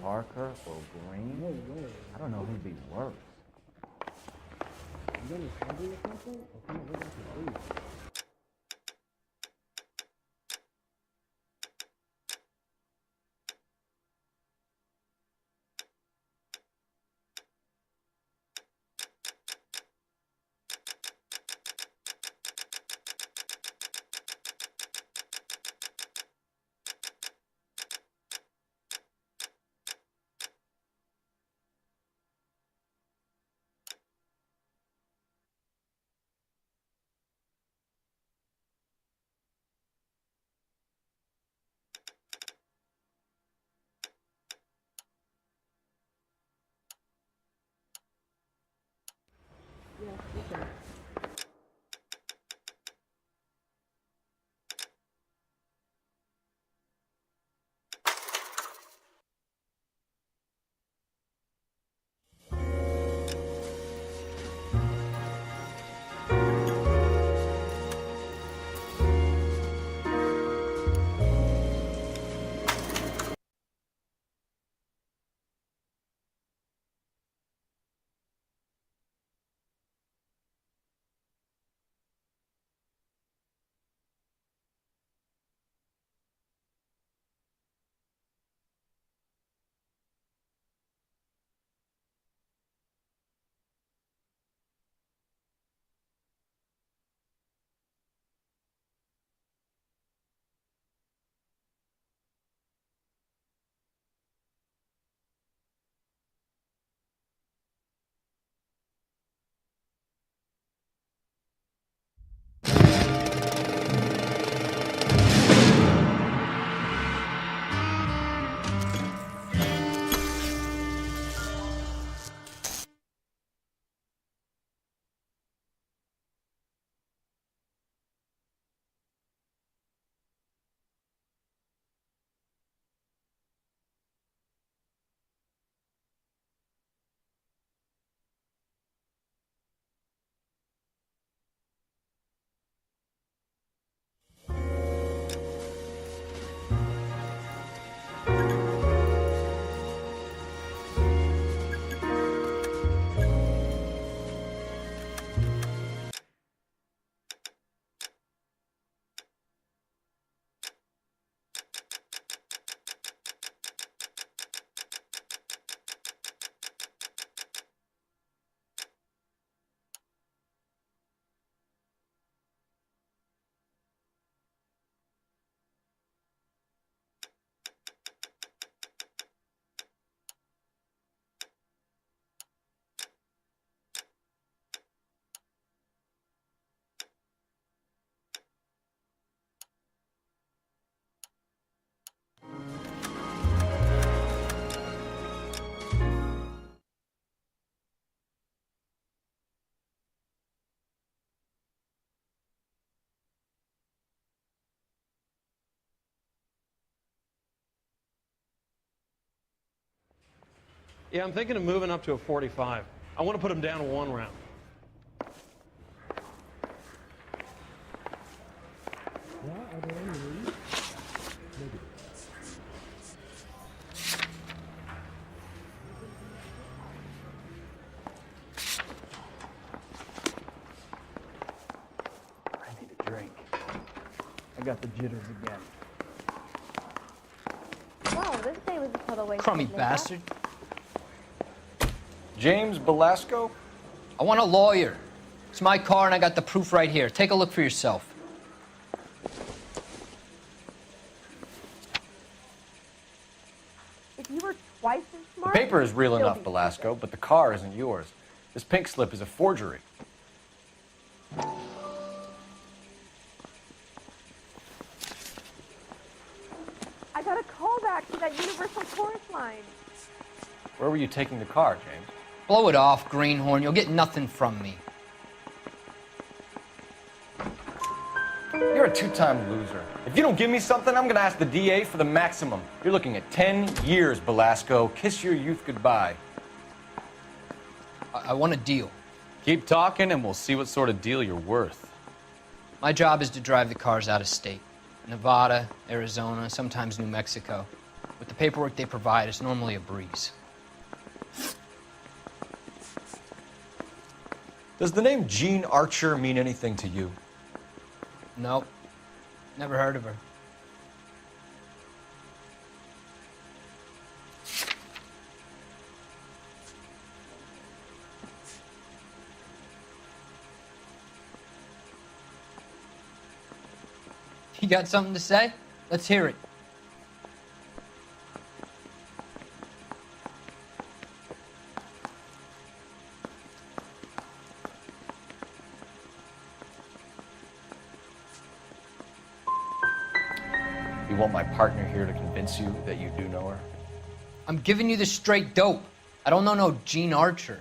Parker or Green? No way. I don't know who'd be worse. You gonna study or something? Or come on, we're going to leave. Yeah, okay. Yeah, I'm thinking of moving up to a 45. I want to put him down one round. Yeah, are there any leads? Maybe. I need a drink. I got the jitters again. Wow, this day was a total waste. Crummy bastard. James Belasco? I want a lawyer. It's my car and I got the proof right here. Take a look for yourself. If you were twice as The smart, paper is real you'd still enough, be Belasco, stupid. but the car isn't yours. This pink slip is a forgery. I got a call back to that Universal Chorus line. Where were you taking the car, James? Blow it off, greenhorn. You'll get nothing from me. You're a two-time loser. If you don't give me something, I'm gonna ask the DA for the maximum. You're looking at 10 years, Belasco. Kiss your youth goodbye. I want a deal. Keep talking and we'll see what sort of deal you're worth. My job is to drive the cars out of state. Nevada, Arizona, sometimes New Mexico. but the paperwork they provide is normally a breeze. Does the name Jean Archer mean anything to you? Nope. Never heard of her. You got something to say? Let's hear it. You want my partner here to convince you that you do know her? I'm giving you the straight dope. I don't know no Jean Archer.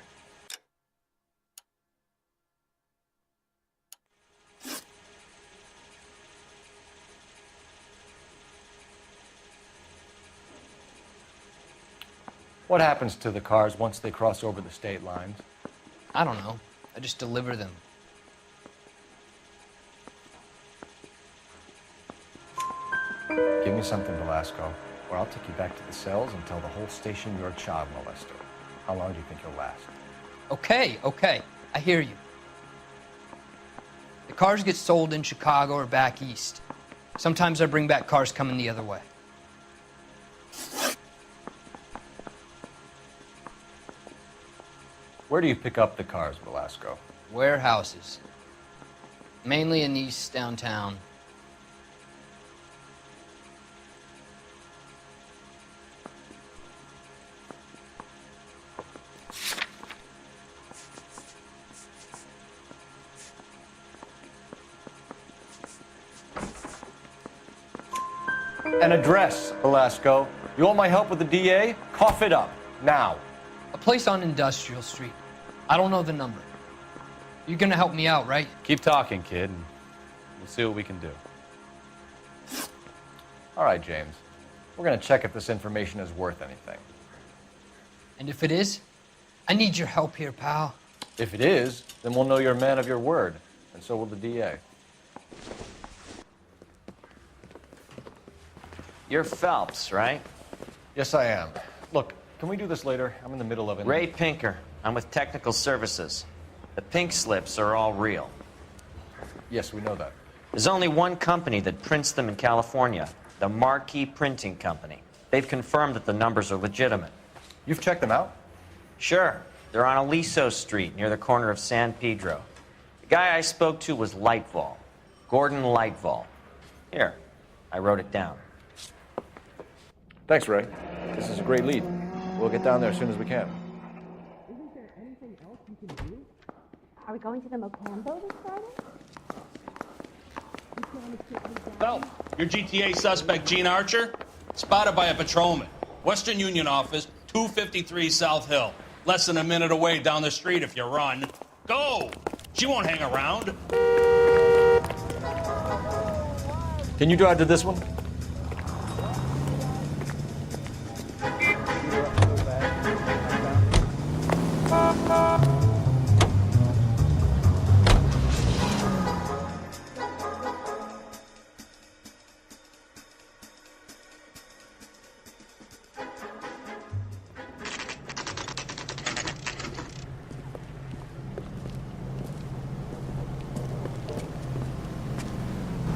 What happens to the cars once they cross over the state lines? I don't know. I just deliver them. Give me something, Velasco, or I'll take you back to the cells and tell the whole station you're a child molester. How long do you think you'll last? Okay. I hear you. The cars get sold in Chicago or back east. Sometimes I bring back cars coming the other way. Where do you pick up the cars, Velasco? Warehouses. Mainly in East downtown. An address, Velasco. You want my help with the DA? Cough it up, now. A place on Industrial Street. I don't know the number. You're gonna help me out, right? Keep talking, kid, and we'll see what we can do. All right, James. We're gonna check if this information is worth anything. And if it is, I need your help here, pal. If it is, then we'll know you're a man of your word, and so will the DA. You're Phelps, right? Yes, I am. Look, can we do this later? I'm in the middle of it. Ray Pinker. I'm with Technical Services. The pink slips are all real. Yes, we know that. There's only one company that prints them in California, the Marquee Printing Company. They've confirmed that the numbers are legitimate. You've checked them out? Sure. They're on Aliso Street, near the corner of San Pedro. The guy I spoke to was Lightval. Gordon Lightval. Here, I wrote it down. Thanks, Ray. This is a great lead. We'll get down there as soon as we can. Isn't there anything else you can do? Are we going to the Mocambo this Friday? Phelps, your GTA suspect, Jean Archer, spotted by a patrolman. Western Union office, 253 South Hill. Less than a minute away down the street if you run. Go! She won't hang around. Can you drive to this one?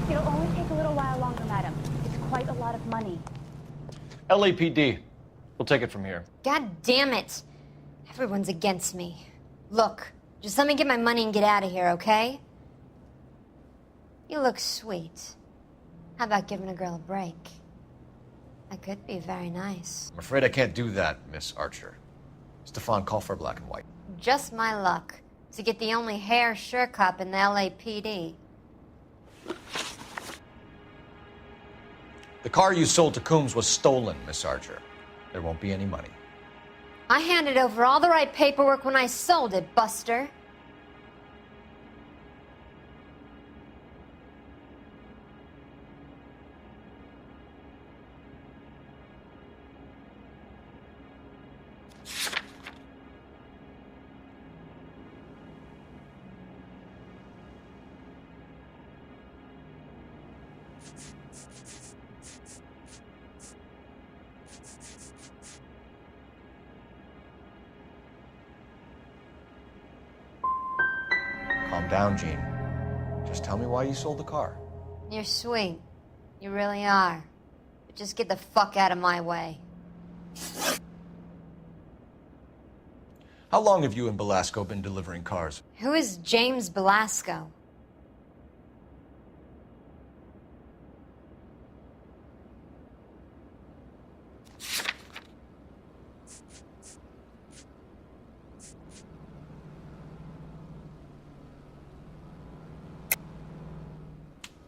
It'll only take a little while longer, madam. It's quite a lot of money. LAPD. We'll take it from here. God damn it. Everyone's against me. Look, just let me get my money and get out of here, okay? You look sweet. How about giving a girl a break? That could be very nice. I'm afraid I can't do that, Miss Archer. Stefan, call for black and white. Just my luck to get the only hair sure cop in the LAPD. The car you sold to Coombs was stolen, Miss Archer. There won't be any money. I handed over all the right paperwork when I sold it, Buster. Calm down, Gene. Just tell me why you sold the car. You're sweet. You really are. But just get the fuck out of my way. How long have you and Belasco been delivering cars? Who is James Belasco?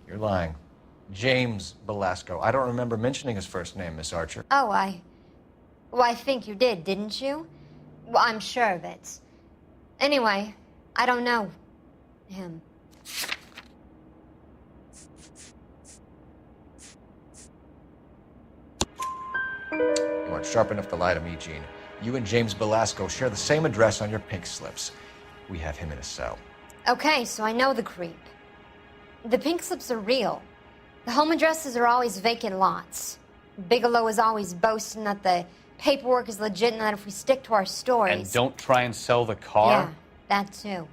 You're lying. James Belasco. I don't remember mentioning his first name, Miss Archer. Oh, Well, I think you did, didn't you? Well, I'm sure of it. Anyway, I don't know him. You aren't sharp enough to lie to me, Gene. You and James Belasco share the same address on your pink slips. We have him in a cell. Okay, so I know the creep. The pink slips are real. The home addresses are always vacant lots. Bigelow is always boasting that the paperwork is legit and that if we stick to our stories... And don't try and sell the car? Yeah, that too.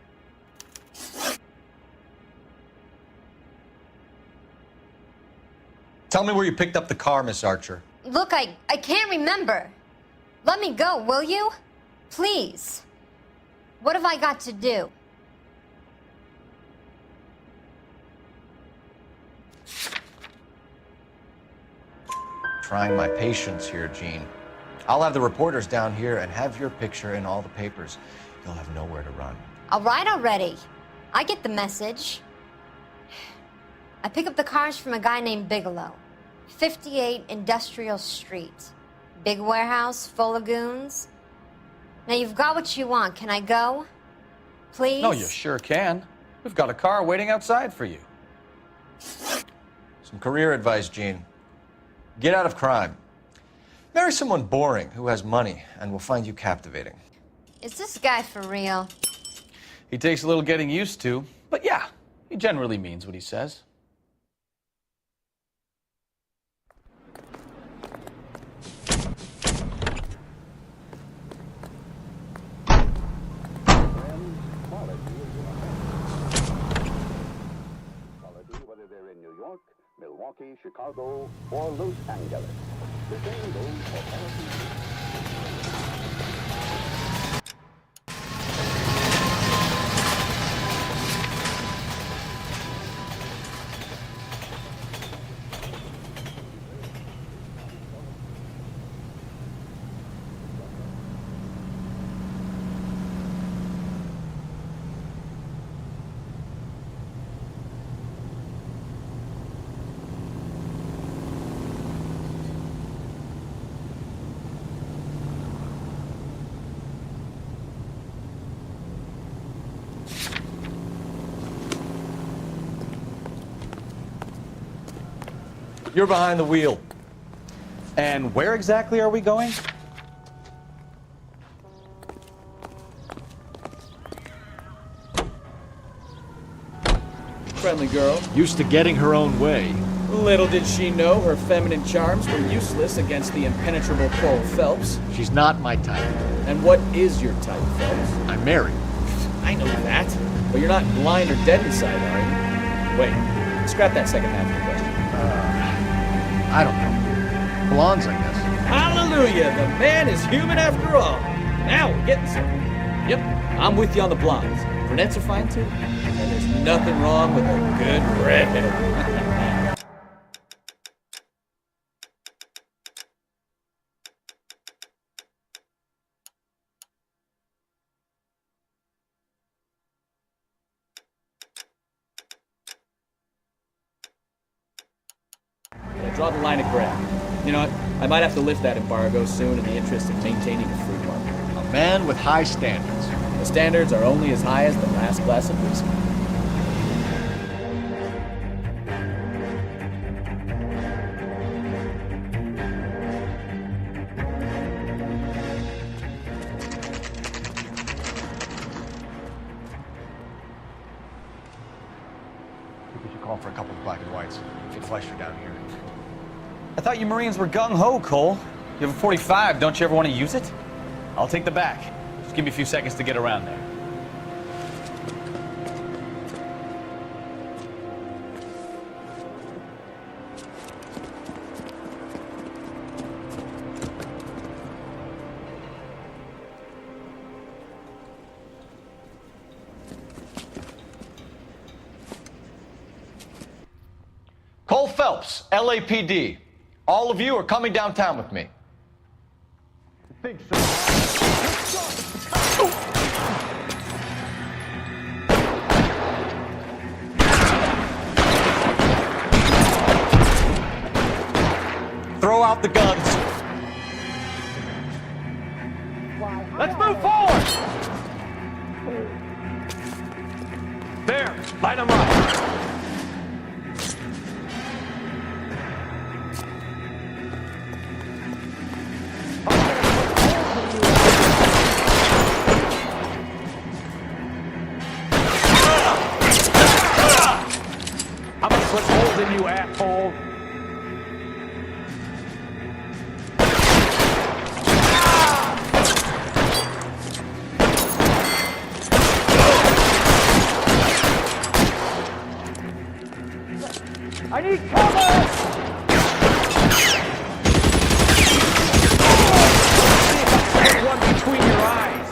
Tell me where you picked up the car, Miss Archer. Look, I can't remember. Let me go, will you? Please. What have I got to do? Trying my patience here, Gene. I'll have the reporters down here and have your picture in all the papers. You'll have nowhere to run. All right already. I get the message. I pick up the cars from a guy named Bigelow. 58 Industrial Street. Big warehouse full of goons. Now you've got what you want. Can I go? Please? No, you sure can. We've got a car waiting outside for you. Some career advice, Gene. Get out of crime. Marry someone boring who has money and will find you captivating. Is this guy for real? He takes a little getting used to, but yeah, he generally means what he says. Whether they're in New York, Milwaukee, Chicago, or Los Angeles. The same goes for quality. You're behind the wheel. And where exactly are we going? Friendly girl. Used to getting her own way. Little did she know her feminine charms were useless against the impenetrable Coral Phelps. She's not my type. And what is your type, Phelps? I'm married. I know that. But you're not blind or dead inside, are you? Wait, scrap that second half of the question. I don't know. Blondes, I guess. Hallelujah! The man is human after all. Now we're getting something. Yep, I'm with you on the blondes. Brunettes are fine too. And there's nothing wrong with a good redhead. Draw the line at grab. You know what? I might have to lift that embargo soon in the interest of maintaining a free market. A man with high standards. The standards are only as high as the last glass of whiskey. We should call for a couple of black and whites. Get Fleischer down here. I thought you Marines were gung-ho, Cole. You have a 45, don't you ever want to use it? I'll take the back. Just give me a few seconds to get around there. Phelps, LAPD. All of you are coming downtown with me. Think so. Throw out the guns. Let's move forward. There, light them up. I'm gonna put holes in you, asshole. I need cover! See if I can put one between your eyes.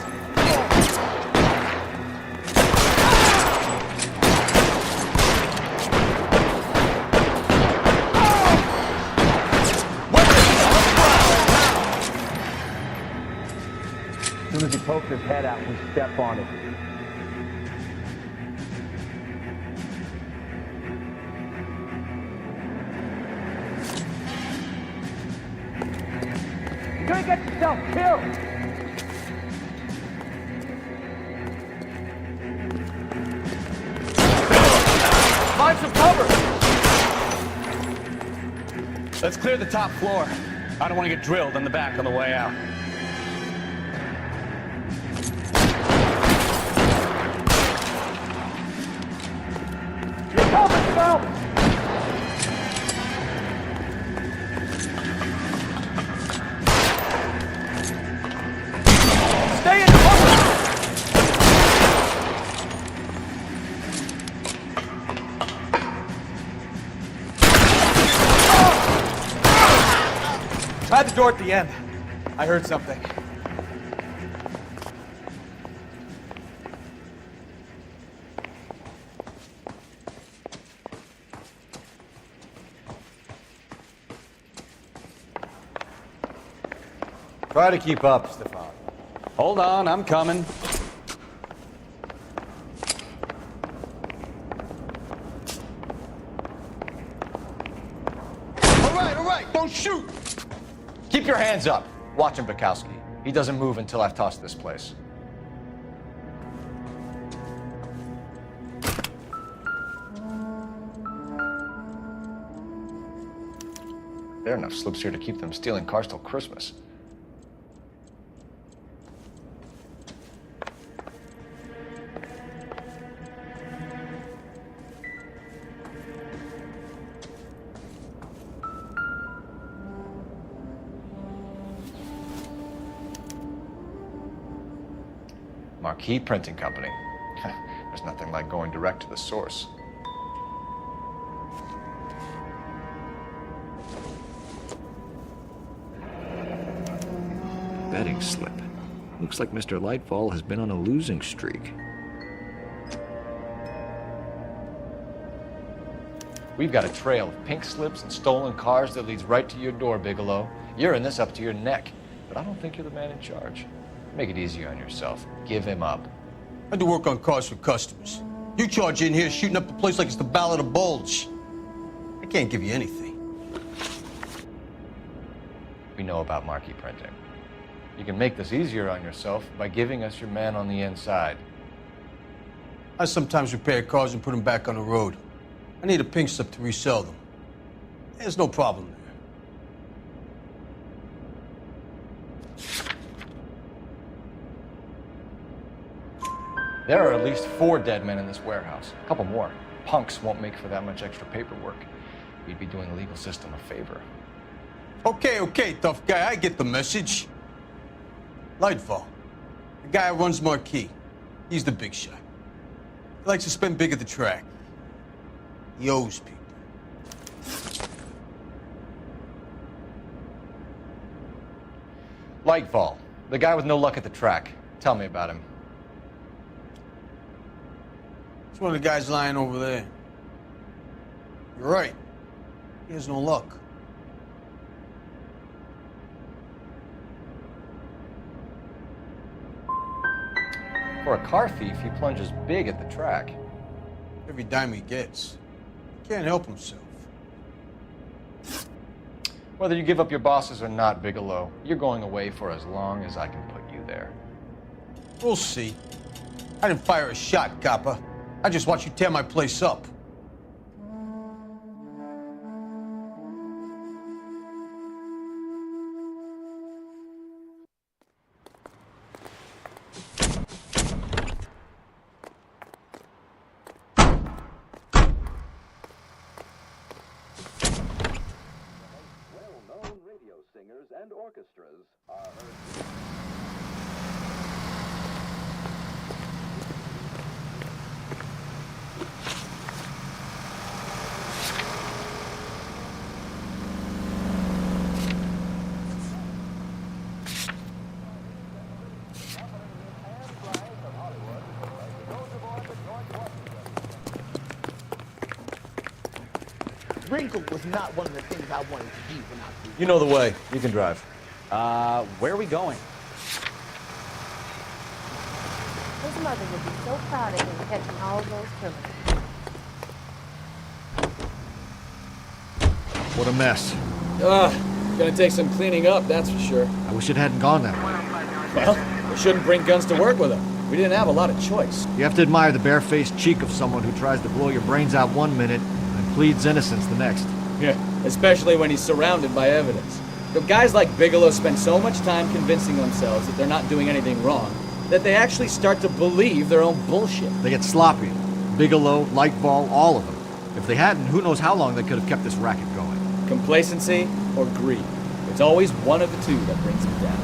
As soon as he pokes his head out, we step on it. You're gonna get yourself killed! Find some cover! Let's clear the top floor. I don't want to get drilled in the back on the way out. You're coming, Phelps! Stay in cover! Try the door at the end. I heard something. Try to keep up, Stefan. Hold on, I'm coming. All right, don't shoot! Keep your hands up. Watch him, Bukowski. He doesn't move until I've tossed this place. There are enough slips here to keep them stealing cars till Christmas. Marquee Printing Company. There's nothing like going direct to the source. Betting slip. Looks like Mr. Lightfall has been on a losing streak. We've got a trail of pink slips and stolen cars that leads right to your door, Bigelow. You're in this up to your neck, but I don't think you're the man in charge. Make it easier on yourself. Give him up. I do work on cars for customers. You charge in here shooting up the place like it's the Ballad of Bulge. I can't give you anything. We know about marquee printing. You can make this easier on yourself by giving us your man on the inside. I sometimes repair cars and put them back on the road. I need a pink slip to resell them. There's no problem there. There are at least 4 dead men in this warehouse. A couple more. Punks won't make for that much extra paperwork. We'd be doing the legal system a favor. Okay, tough guy, I get the message. Lightfall, the guy who runs Marquee. He's the big shot. He likes to spend big at the track. He owes people. Lightfall, the guy with no luck at the track. Tell me about him. It's one of the guys lying over there. You're right. He has no luck. For a car thief, he plunges big at the track. Every dime he gets. Can't help himself. Whether you give up your bosses or not, Bigelow, you're going away for as long as I can put you there. We'll see. I didn't fire a shot, copper. I just watched you tear my place up. Well-known radio singers and orchestras are heard. Wrinkle was not one of the things I wanted to do when I was. You know the way. You can drive. Where are we going? His mother would be so proud of him catching all of those criminals. What a mess. Gonna take some cleaning up, that's for sure. I wish it hadn't gone that way. Well, we shouldn't bring guns to work with them. We didn't have a lot of choice. You have to admire the barefaced cheek of someone who tries to blow your brains out one minute and pleads innocence the next. Yeah, especially when he's surrounded by evidence. But guys like Bigelow spend so much time convincing themselves that they're not doing anything wrong that they actually start to believe their own bullshit. They get sloppy. Bigelow, Lightball, all of them. If they hadn't, who knows how long they could have kept this racket going. Complacency or greed. It's always one of the two that brings them down.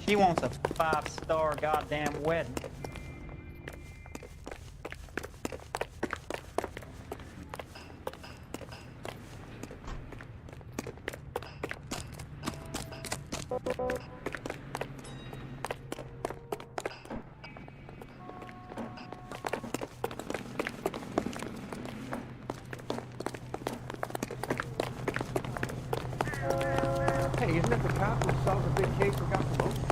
She wants a 5-star goddamn wedding. Hey, isn't it the cop who solved the big case and got promoted?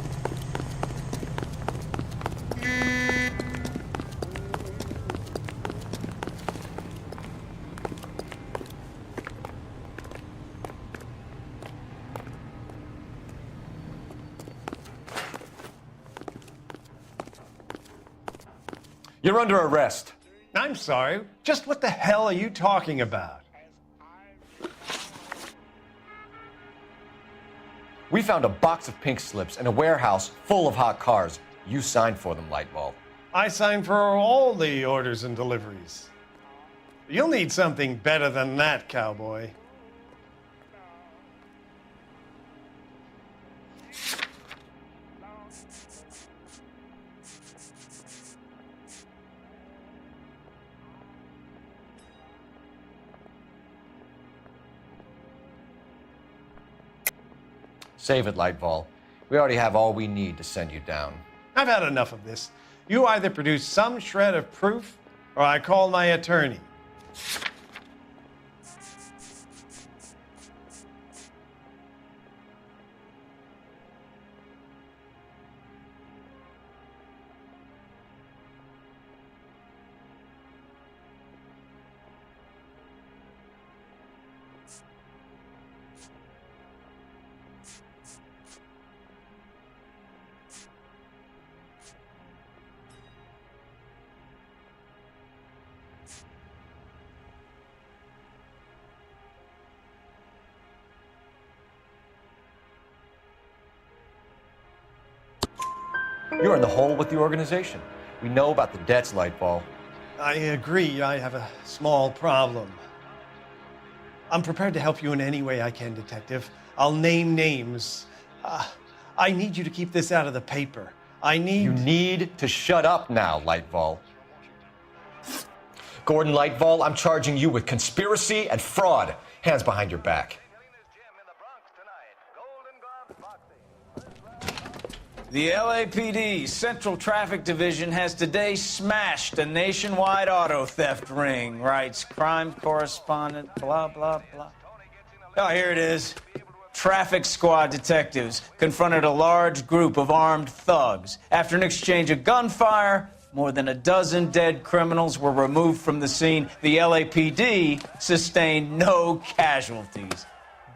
You're under arrest. I'm sorry. Just what the hell are you talking about? We found a box of pink slips in a warehouse full of hot cars. You signed for them, Lightball. I signed for all the orders and deliveries. You'll need something better than that, cowboy. Save it, Lightball. We already have all we need to send you down. I've had enough of this. You either produce some shred of proof, or I call my attorney. You're in the hole with the organization. We know about the debts, Lightfall. I agree. I have a small problem. I'm prepared to help you in any way I can, Detective. I'll name names. I need you to keep this out of the paper. You need to shut up now, Lightfall. Gordon Lightfall, I'm charging you with conspiracy and fraud. Hands behind your back. The LAPD Central Traffic Division has today smashed a nationwide auto theft ring, writes crime correspondent, blah, blah, blah. Oh, here it is. Traffic squad detectives confronted a large group of armed thugs. After an exchange of gunfire, more than a dozen dead criminals were removed from the scene. The LAPD sustained no casualties.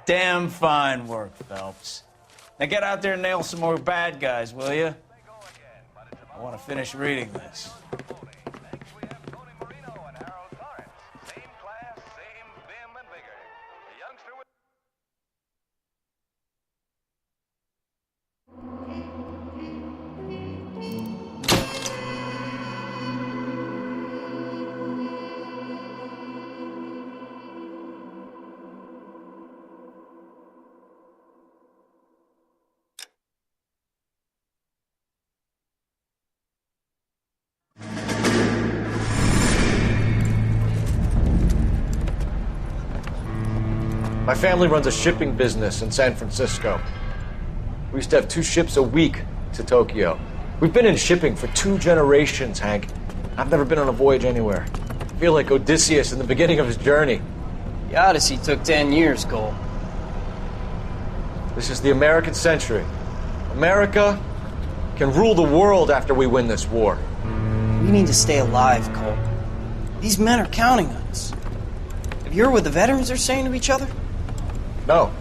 Damn fine work, Phelps. Now get out there and nail some more bad guys, will you? I want to finish reading this. My family runs a shipping business in San Francisco. We used to have 2 ships a week to Tokyo. We've been in shipping for 2 generations, Hank. I've never been on a voyage anywhere. I feel like Odysseus in the beginning of his journey. The Odyssey took 10 years, Cole. This is the American century. America can rule the world after we win this war. We need to stay alive, Cole. These men are counting on us. Have you heard what the veterans are saying to each other? No.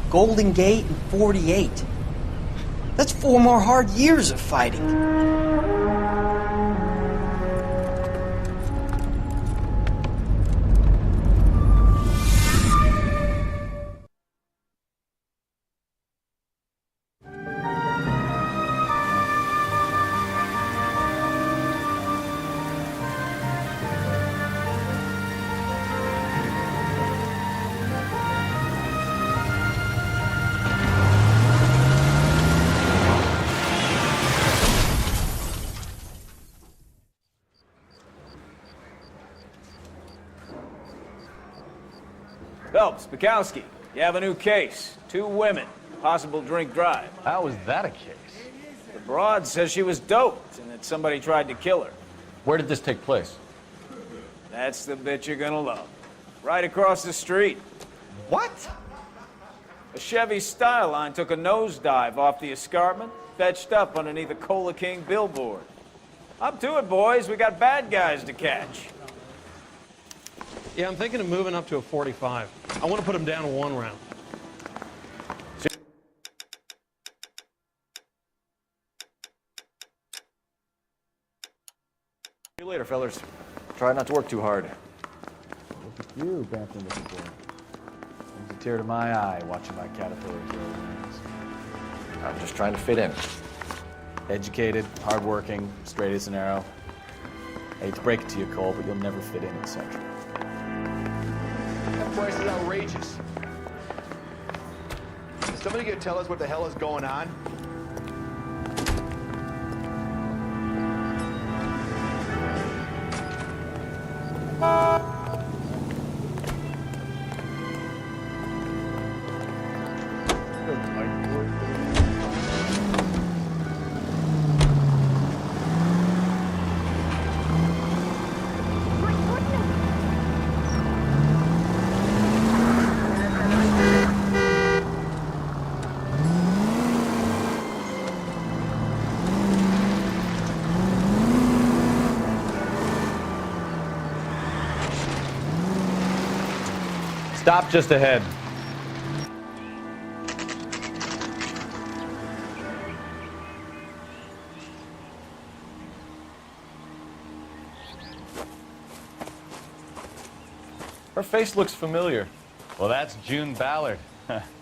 Golden Gate and 48. That's 4 more hard years of fighting. Phelps, Bukowski, you have a new case. 2 women, possible drink drive. How is that a case? The broad says she was doped and that somebody tried to kill her. Where did this take place? That's the bit you're gonna love. Right across the street. What? A Chevy Styline took a nosedive off the escarpment, fetched up underneath a Cola King billboard. Up to it, boys. We got bad guys to catch. Yeah, I'm thinking of moving up to a 45. I want to put him down to 1 round. See you later, fellas. Try not to work too hard. Look at you, bouncing with the boy. Brings a tear to my eye watching my caterpillar grow wings. I'm just trying to fit in. Educated, hardworking, straight as an arrow. I hate to break it to you, Cole, but you'll never fit in at Central. That price is outrageous. Is somebody gonna tell us what the hell is going on? Stop just ahead. Her face looks familiar. Well, that's June Ballard,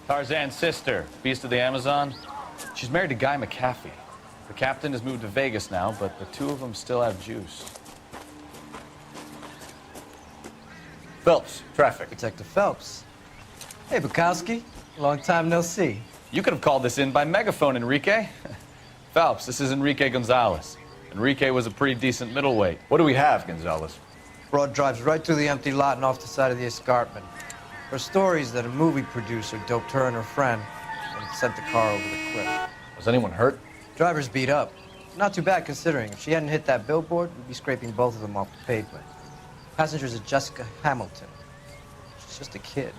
Tarzan's sister, beast of the Amazon. She's married to Guy McAfee. The captain has moved to Vegas now, but the two of them still have juice. Phelps, traffic. Detective Phelps. Hey, Bukowski. Long time no see. You could have called this in by megaphone, Enrique. Phelps, this is Enrique Gonzalez. Enrique was a pretty decent middleweight. What do we have, Gonzalez? Broad drives right through the empty lot and off the side of the escarpment. Her stories that a movie producer doped her and her friend and sent the car over the cliff. Was anyone hurt? Driver's beat up. Not too bad considering. If she hadn't hit that billboard, we'd be scraping both of them off the pavement. Passenger's a Jessica Hamilton. She's just a kid.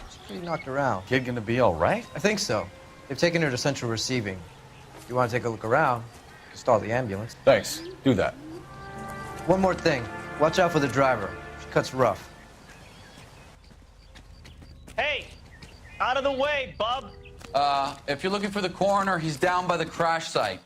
She's pretty knocked around. Kid gonna be all right? I think so. They've taken her to central receiving. If you want to take a look around, stall the ambulance. Thanks. Do that. One more thing. Watch out for the driver. She cuts rough. Hey, out of the way, bub. If you're looking for the coroner, he's down by the crash site.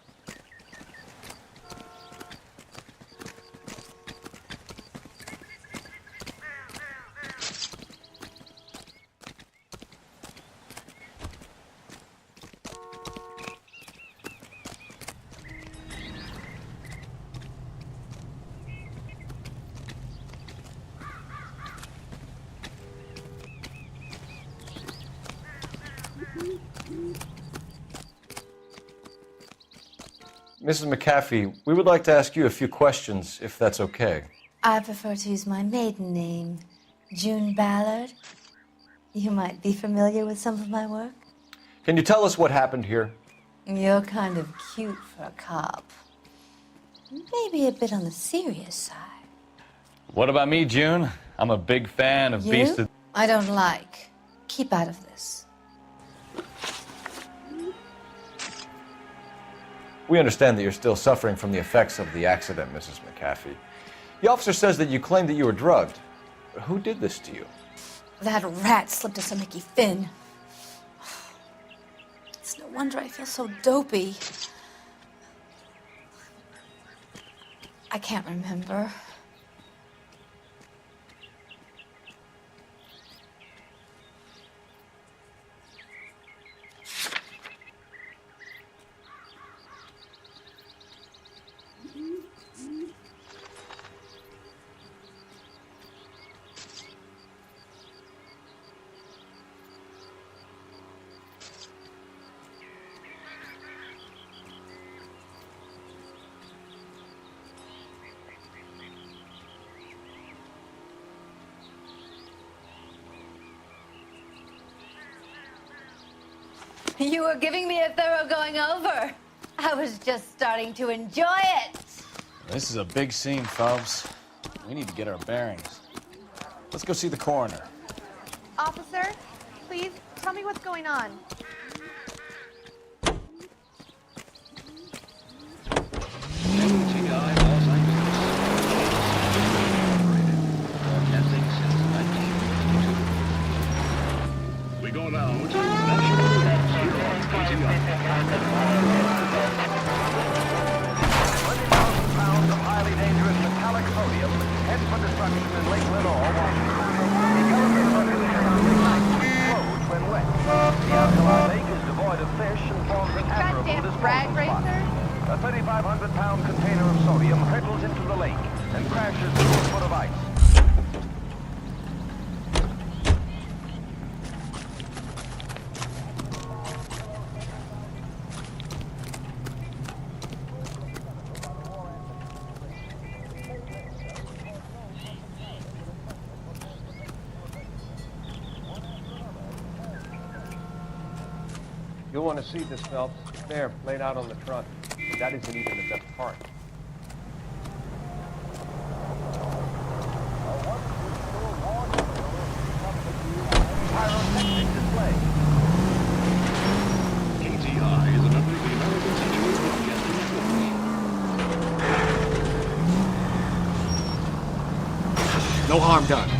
Mrs. McAfee, we would like to ask you a few questions, if that's okay. I prefer to use my maiden name, June Ballard. You might be familiar with some of my work. Can you tell us what happened here? You're kind of cute for a cop. Maybe a bit on the serious side. What about me, June? I'm a big fan of Beast of... I don't like. Keep out of this. We understand that you're still suffering from the effects of the accident, Mrs. McAfee. The officer says that you claimed that you were drugged. Who did this to you? That rat slipped us a Mickey Finn. It's no wonder I feel so dopey. I can't remember. You were giving me a thorough going over. I was just starting to enjoy it. This is a big scene, Phelps. We need to get our bearings. Let's go see the coroner. Officer, please tell me what's going on. We go now to National pounds of highly dangerous metallic sodium heads for destruction in Lake Lenore, Washington. Explodes when wet. The alkali lake is devoid of fish and forms an admirable disposal spot. A 3,500-pound container of sodium hurtles into the lake and crashes through a foot of ice. You'll want to see this, Phelps. There, laid out on the truck. That isn't even the best part. Pyrotechnic display. KTI is a member of the American Century Broadcasting Network. No harm done.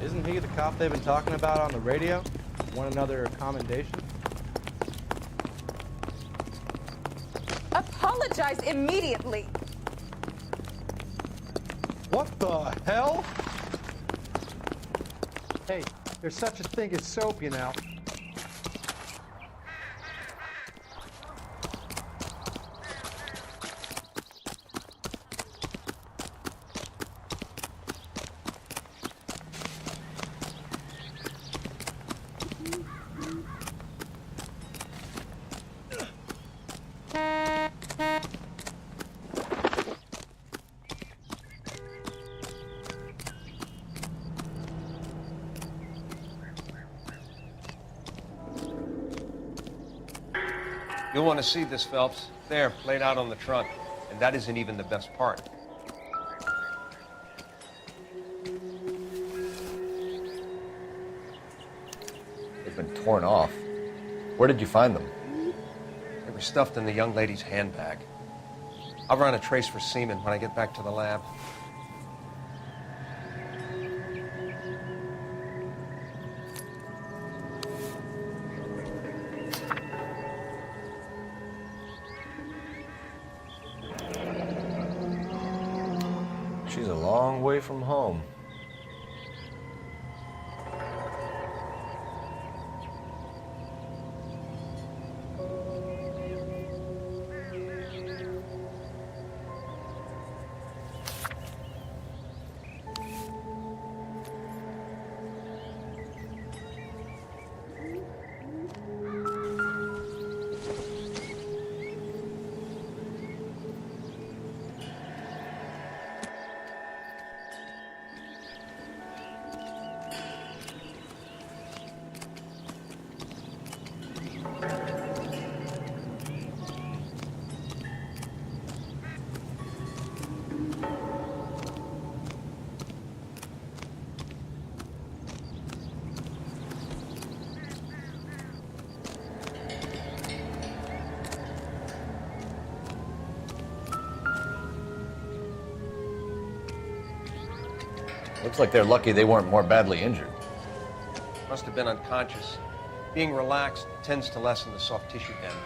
Isn't he the cop they've been talking about on the radio? Want another commendation? Apologize immediately. What the hell? Hey, There's such a thing as soap, you know. You'll want to see this, Phelps. There, laid out on the trunk. And that isn't even the best part. They've been torn off. Where did you find them? They were stuffed in the young lady's handbag. I'll run a trace for semen when I get back to the lab. She's a long way from home. Looks like they're lucky they weren't more badly injured. Must have been unconscious. Being relaxed tends to lessen the soft tissue damage.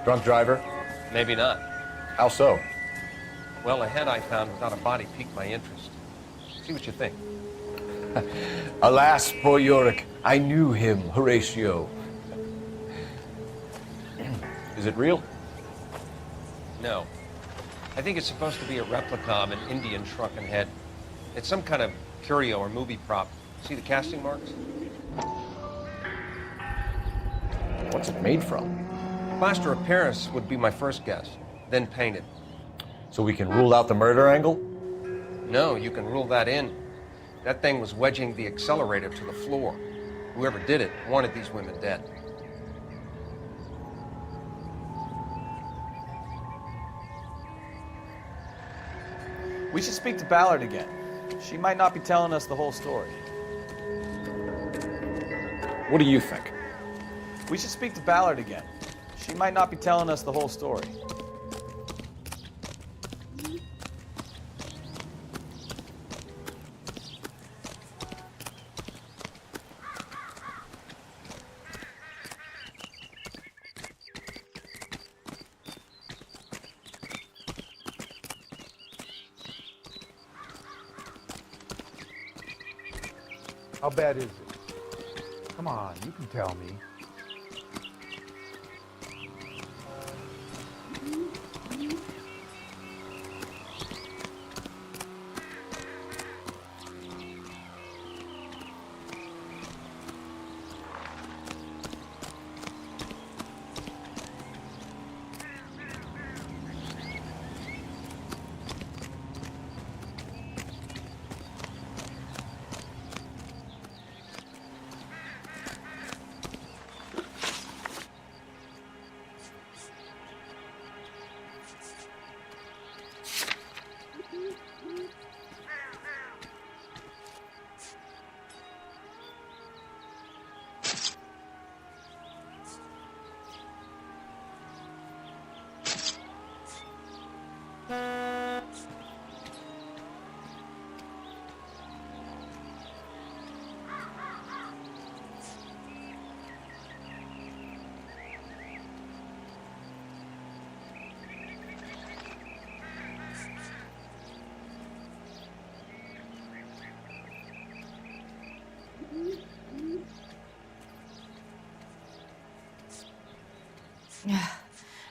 Drunk driver? Maybe not. How so? Well, a head I found without a body piqued my interest. See what you think. Alas, poor Yorick. I knew him, Horatio. Is it real? No. I think it's supposed to be a replica of an Indian shrunken head. It's some kind of curio or movie prop. See the casting marks? What's it made from? Plaster of Paris would be my first guess, then painted. So we can rule out the murder angle? No, you can rule that in. That thing was wedging the accelerator to the floor. Whoever did it wanted these women dead. We should speak to Ballard again. She might not be telling us the whole story. What do you think? We should speak to Ballard again. She might not be telling us the whole story. How bad is it? Come on, you can tell me.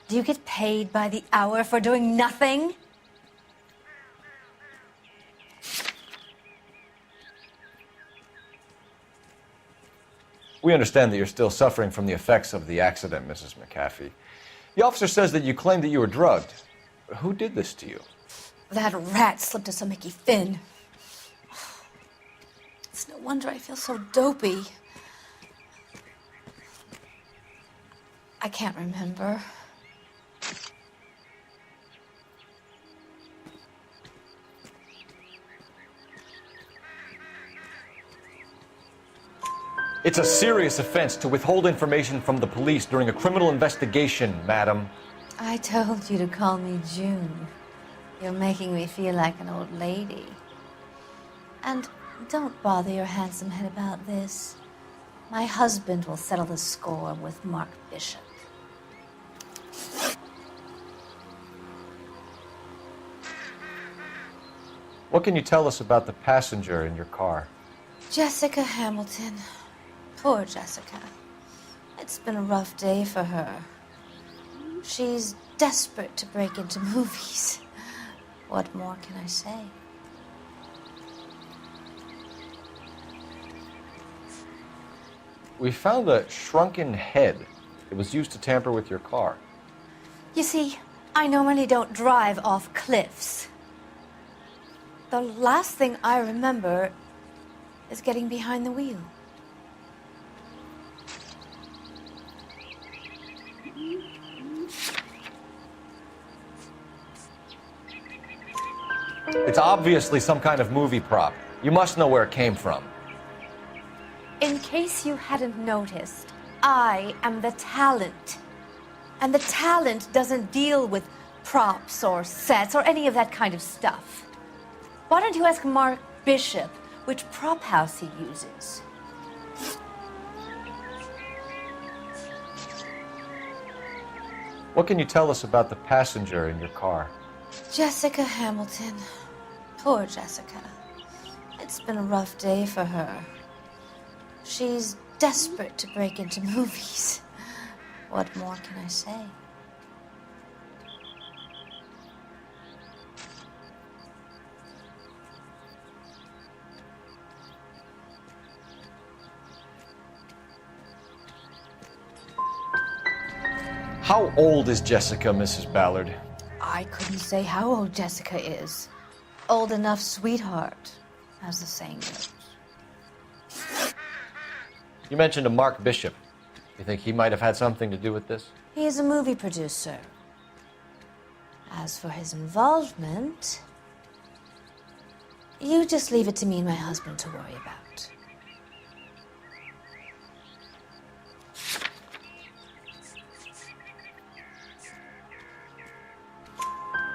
Do you get paid by the hour for doing nothing? We understand that you're still suffering from the effects of the accident, Mrs. McAfee. The officer says that you claimed that you were drugged. Who did this to you? That rat slipped us a Mickey Finn. It's no wonder I feel so dopey. I can't remember. It's a serious offense to withhold information from the police during a criminal investigation, madam. I told you to call me June. You're making me feel like an old lady. And don't bother your handsome head about this. My husband will settle the score with Mark Bishop. What can you tell us about the passenger in your car? Jessica Hamilton. Poor Jessica. It's been a rough day for her. She's desperate to break into movies. What more can I say? We found a shrunken head. It was used to tamper with your car. You see, I normally don't drive off cliffs. The last thing I remember is getting behind the wheel. It's obviously some kind of movie prop. You must know where it came from. In case you hadn't noticed, I am the talent. And the talent doesn't deal with props or sets or any of that kind of stuff. Why don't you ask Mark Bishop which prop house he uses? What can you tell us about the passenger in your car? Jessica Hamilton. Poor Jessica. It's been a rough day for her. She's desperate to break into movies. What more can I say? How old is Jessica, Mrs. Ballard? I couldn't say how old Jessica is. Old enough, sweetheart, as the saying goes. You mentioned a Mark Bishop. You think he might have had something to do with this? He is a movie producer. As for his involvement, you just leave it to me and my husband to worry about.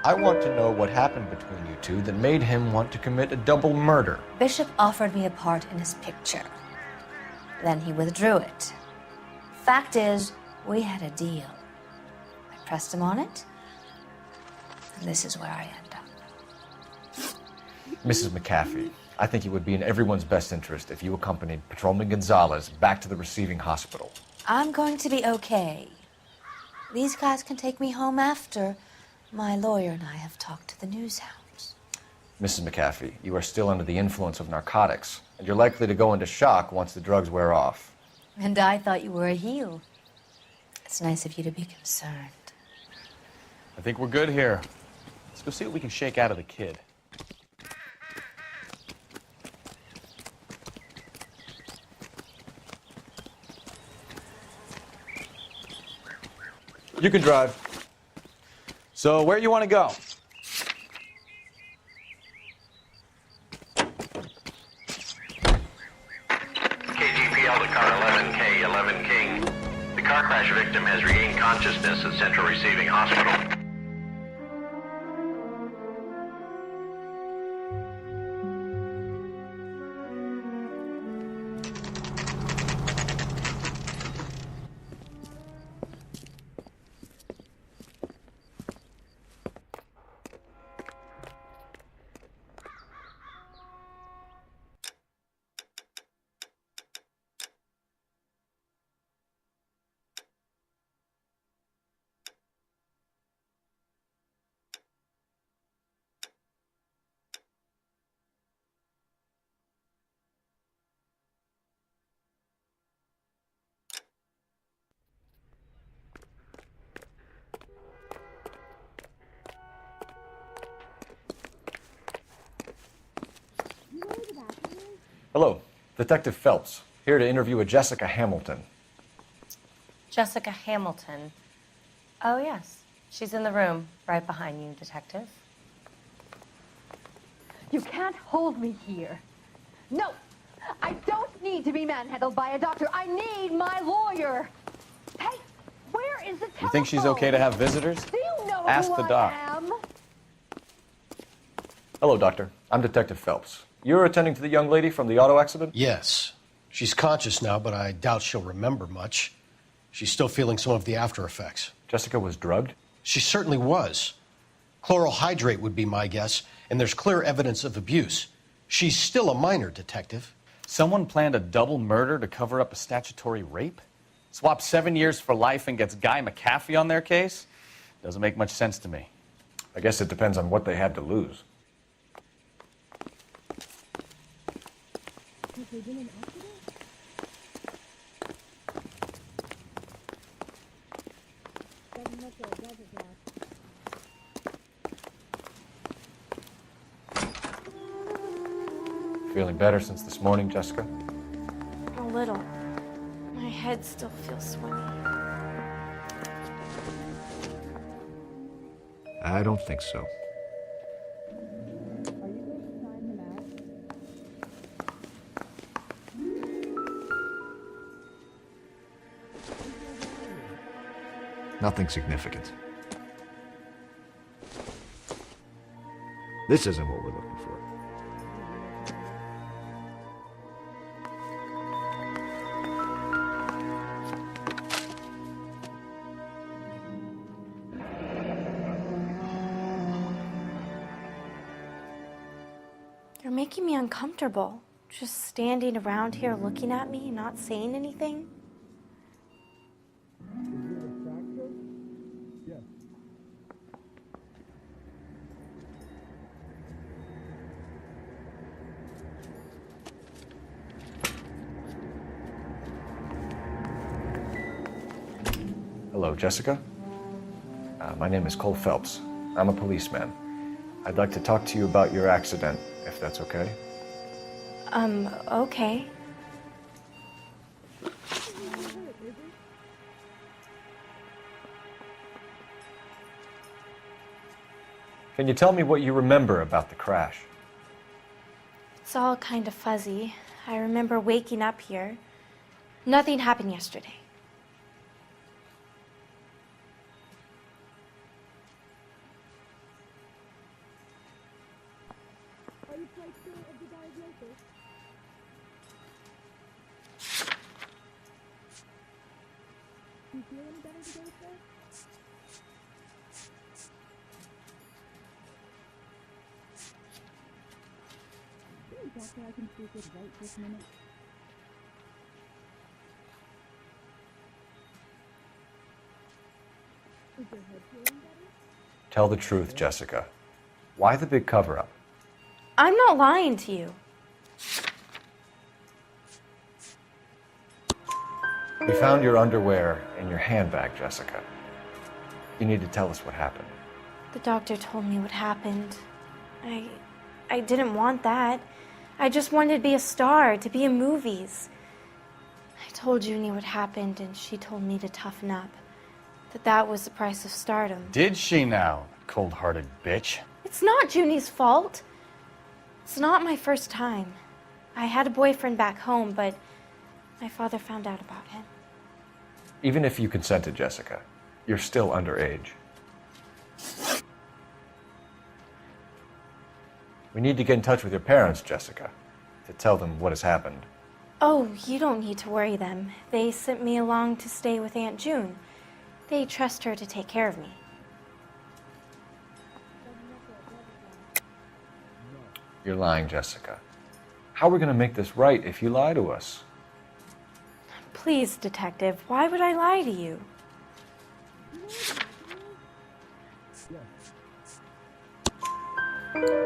I want to know what happened between you two that made him want to commit a double murder. Bishop offered me a part in his picture. Then he withdrew it. Fact is, we had a deal. I pressed him on it, and this is where I end up. Mrs. McAfee, I think it would be in everyone's best interest if you accompanied Patrolman Gonzalez back to the receiving hospital. I'm going to be okay. These guys can take me home after. My lawyer and I have talked to the news hounds. Mrs. McAfee, you are still under the influence of narcotics, and you're likely to go into shock once the drugs wear off. And I thought you were a heel. It's nice of you to be concerned. I think we're good here. Let's go see what we can shake out of the kid. You can drive. So, where you want to go? KGPL to car 11K, 11 King. The car crash victim has regained consciousness at Central Receiving Hospital. Detective Phelps, here to interview a Jessica Hamilton. Jessica Hamilton. Oh, yes. She's in the room, right behind you, Detective. You can't hold me here. No, I don't need to be manhandled by a doctor. I need my lawyer. Hey, where is the telephone? You think she's okay to have visitors? Do you know Ask who the doc. I am? Hello, Doctor. I'm Detective Phelps. You're attending to the young lady from the auto accident? Yes. She's conscious now, but I doubt she'll remember much. She's still feeling some of the after effects. Jessica was drugged? She certainly was. Chloral hydrate would be my guess, and there's clear evidence of abuse. She's still a minor, Detective. Someone planned a double murder to cover up a statutory rape? Swap 7 years for life and gets Guy McAfee on their case? Doesn't make much sense to me. I guess it depends on what they had to lose. Feeling better since this morning, Jessica? A little. My head still feels swimming. I don't think so. Nothing significant. This isn't what we're looking for. You're making me uncomfortable. Just standing around here looking at me, not saying anything. Hello, Jessica. My name is Cole Phelps. I'm a policeman. I'd like to talk to you about your accident, if that's okay. Okay. Can you tell me what you remember about the crash? It's all kind of fuzzy. I remember waking up here. Nothing happened yesterday. Doctor, I can speak with right this minute. Is your head feeling better? Tell the truth, Jessica. Why the big cover-up? I'm not lying to you. We found your underwear in your handbag, Jessica. You need to tell us what happened. The doctor told me what happened. I didn't want that. I just wanted to be a star, to be in movies. I told Junie what happened, and she told me to toughen up. That was the price of stardom. Did she now, cold-hearted bitch? It's not Junie's fault. It's not my first time. I had a boyfriend back home, but my father found out about him. Even if you consented, Jessica, you're still underage. We need to get in touch with your parents, Jessica, to tell them what has happened. Oh, you don't need to worry them. They sent me along to stay with Aunt June. They trust her to take care of me. You're lying, Jessica. How are we going to make this right if you lie to us? Please, Detective, why would I lie to you?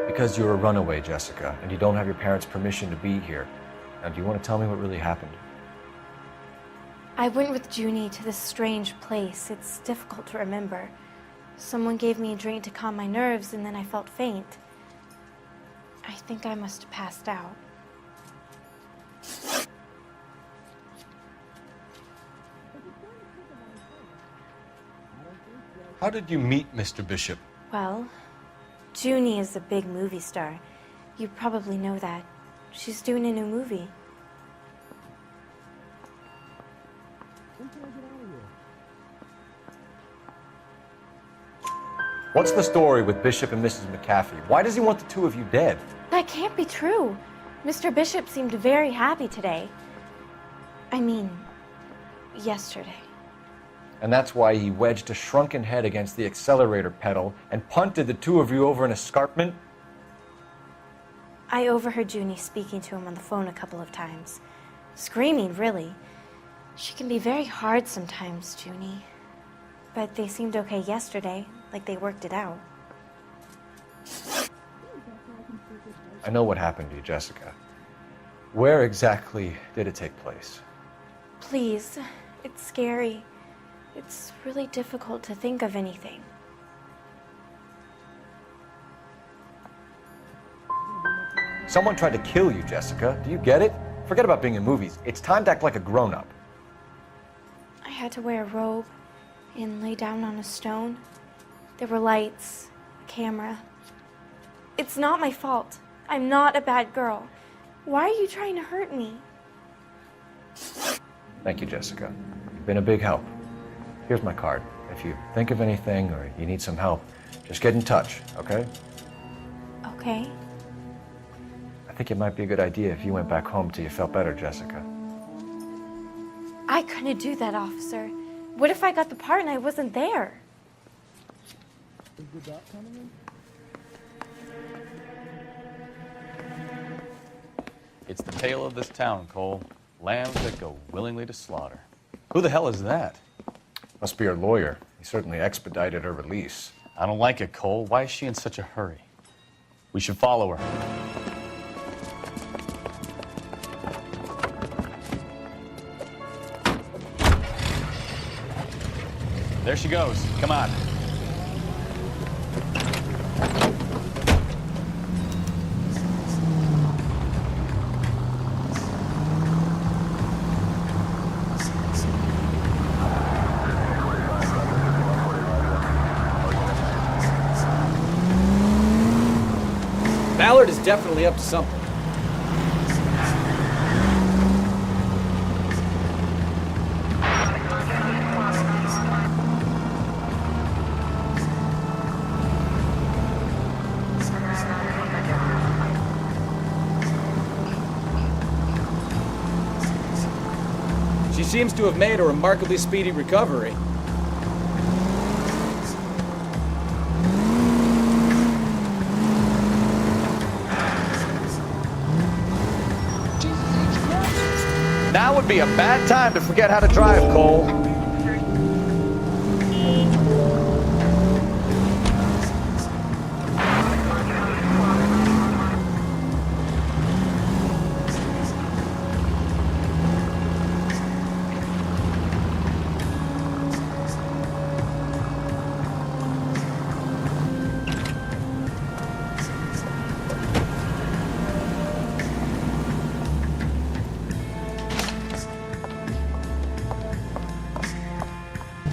Because you're a runaway, Jessica, and you don't have your parents' permission to be here. Now, do you want to tell me what really happened? I went with Junie to this strange place. It's difficult to remember. Someone gave me a drink to calm my nerves, and then I felt faint. I think I must have passed out. How did you meet Mr. Bishop? Well, Junie is a big movie star. You probably know that. She's doing a new movie. What's the story with Bishop and Mrs. McAfee? Why does he want the two of you dead? That can't be true. Mr. Bishop seemed very happy today. I mean, yesterday. And that's why he wedged a shrunken head against the accelerator pedal and punted the two of you over an escarpment? I overheard Junie speaking to him on the phone a couple of times. Screaming, really. She can be very hard sometimes, Junie. But they seemed okay yesterday, like they worked it out. I know what happened to you, Jessica. Where exactly did it take place? Please, it's scary. It's really difficult to think of anything. Someone tried to kill you, Jessica. Do you get it? Forget about being in movies. It's time to act like a grown-up. I had to wear a robe and lay down on a stone. There were lights, a camera. It's not my fault. I'm not a bad girl. Why are you trying to hurt me? Thank you, Jessica. You've been a big help. Here's my card. If you think of anything or you need some help, just get in touch, okay? Okay. I think it might be a good idea if you went back home till you felt better, Jessica. I couldn't do that, officer. What if I got the part and I wasn't there? It's the tale of this town, Cole. Lambs that go willingly to slaughter. Who the hell is that? Must be her lawyer. He certainly expedited her release. I don't like it, Cole. Why is she in such a hurry? We should follow her. There she goes. Come on. Ballard is definitely up to something. She seems to have made a remarkably speedy recovery. Now would be a bad time to forget how to drive, Cole.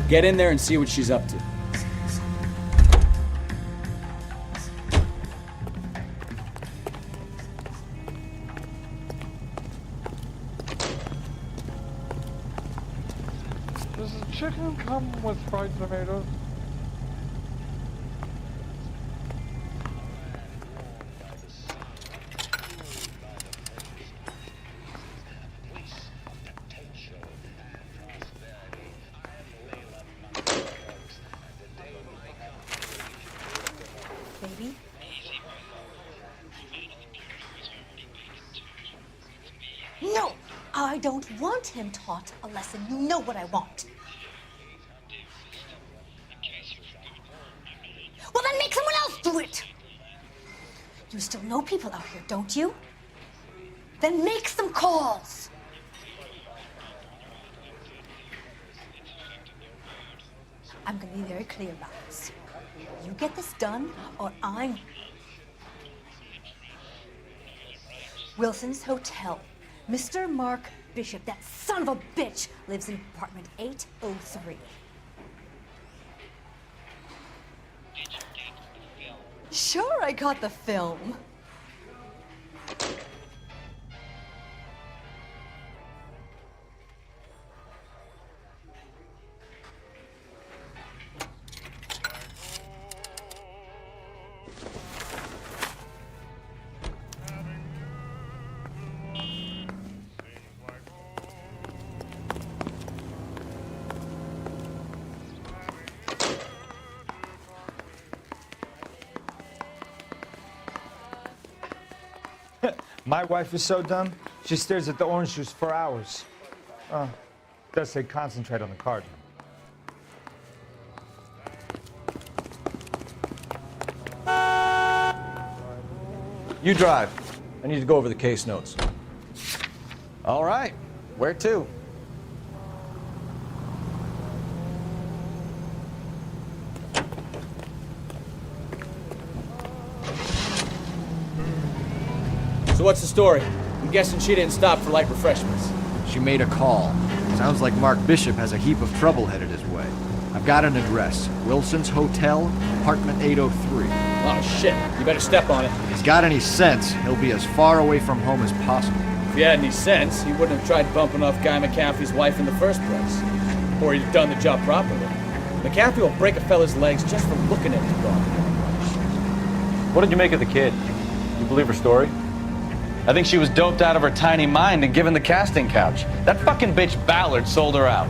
Get in there and see what she's up to. Does the chicken come with fried tomatoes? Baby? No! I don't want him taught a lesson. You know what I want. Well, then make someone else do it! You still know people out here, don't you? Then make some calls! I'm gonna be very clear about this. You get this done, or I'm... Wilson's Hotel. Mr. Mark Bishop, that son of a bitch, lives in apartment 803. Sure, I got the film. My wife is so dumb, she stares at the orange juice for hours. Does say concentrate on the card. You drive. I need to go over the case notes. All right. Where to? So what's the story? I'm guessing she didn't stop for light refreshments. She made a call. Sounds like Mark Bishop has a heap of trouble headed his way. I've got an address. Wilson's Hotel, apartment 803. Oh, shit. You better step on it. If he's got any sense, he'll be as far away from home as possible. If he had any sense, he wouldn't have tried bumping off Guy McCaffrey's wife in the first place. Or he'd have done the job properly. McCaffrey will break a fella's legs just from looking at his dog. What did you make of the kid? You believe her story? I think she was doped out of her tiny mind and given the casting couch. That fucking bitch Ballard sold her out.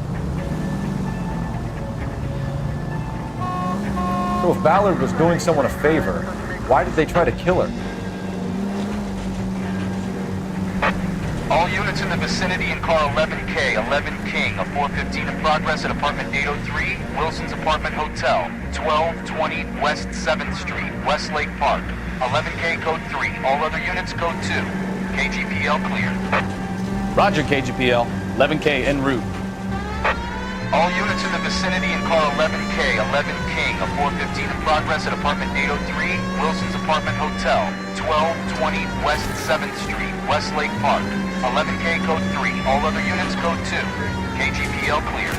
So if Ballard was doing someone a favor, why did they try to kill her? All units in the vicinity in car 11K, 11 King, a 415 in progress at apartment 803, Wilson's Apartment Hotel, 1220 West 7th Street, Westlake Park. 11K code 3, all other units code 2. KGPL clear. Roger, KGPL. 11K en route. All units in the vicinity in car 11K, 11 King, a 415 in progress at apartment 803, Wilson's Apartment Hotel, 1220 West 7th Street, Westlake Park. 11K code 3, all other units code 2. KGPL clear.